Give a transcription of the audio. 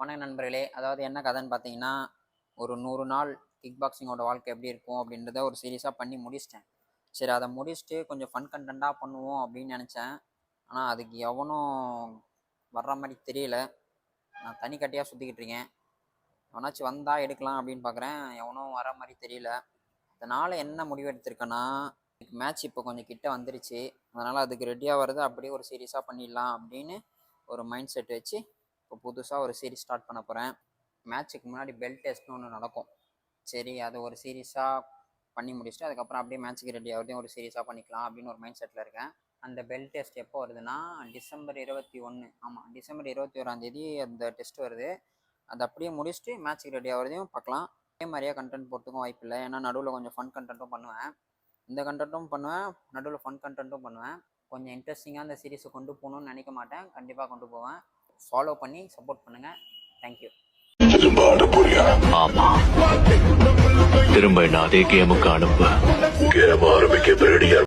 வணக்கம் நண்பர்களே. அதாவது என்ன கதைன்னு பார்த்தீங்கன்னா, ஒரு 100 நாள் கிக் பாக்ஸிங்கோட வாழ்க்கை எப்படி இருக்கும் அப்படின்றத ஒரு சீரியஸாக பண்ணி முடிச்சிட்டேன். சரி, அதை முடிச்சுட்டு கொஞ்சம் ஃபன் கண்டென்ட்டாக பண்ணுவோம் அப்படின்னு நினச்சேன். ஆனால் அதுக்கு எவனும் வர்ற மாதிரி தெரியல. நான் தனி கட்டியாக சுற்றிக்கிட்டு இருக்கேன். எவனாச்சும் வந்தால் எடுக்கலாம் அப்படின்னு பார்க்குறேன், எவனும் வர மாதிரி தெரியல. அதனால் என்ன முடிவு எடுத்திருக்கேன்னா, மேட்ச் இப்போ கொஞ்சம் கிட்ட வந்துருச்சு. அதனால் அதுக்கு ரெடியாக வருது அப்படியே ஒரு சீரியஸாக பண்ணிடலாம் அப்படின்னு ஒரு மைண்ட் செட் வச்சு இப்போ புதுசாக ஒரு சீரீஸ் ஸ்டார்ட் பண்ண போகிறேன். மேட்ச்சுக்கு முன்னாடி பெல்ட் டெஸ்ட்னு ஒன்று நடக்கும். சரி, அதை ஒரு சீரியஸாக பண்ணி முடிச்சுட்டு அதுக்கப்புறம் அப்படியே மேட்ச்சுக்கு ரெடி ஆகுறதையும் ஒரு சீரியஸாக பண்ணிக்கலாம் அப்படின்னு ஒரு மைண்ட் செட்டில் இருக்கேன். அந்த பெல்ட் டெஸ்ட் எப்போ வருதுன்னா டிசம்பர் 21. ஆமாம், டிசம்பர் 21 அந்த டெஸ்ட் வருது. அதை அப்படியே முடிச்சுட்டு மேட்ச்சுக்கு ரெடி ஆகிறதையும் பார்க்கலாம். அதே மாதிரியே கண்டென்ட் போகிறதுக்கும் வாய்ப்பு இல்லை. ஏன்னா நடுவில் கொஞ்சம் ஃபன் கண்டென்ட்டும் பண்ணுவேன். இந்த கண்டென்ட்டும் பண்ணுவேன், நடுவில் ஃபன் கண்டென்ட்டும் பண்ணுவேன். கொஞ்சம் இன்ட்ரெஸ்டிங்காக அந்த சீரீஸை கொண்டு போகணுன்னு நினைக்க மாட்டேன், கண்டிப்பாக கொண்டு போவேன். ஃபாலோ பண்ணி சப்போர்ட் பண்ணுங்கள். தேங்க்யூ. ஆமா, திரும்ப நான் அதே கேமுக்கு அனுப்ப கேம் ஆரம்பிக்க ரெடியா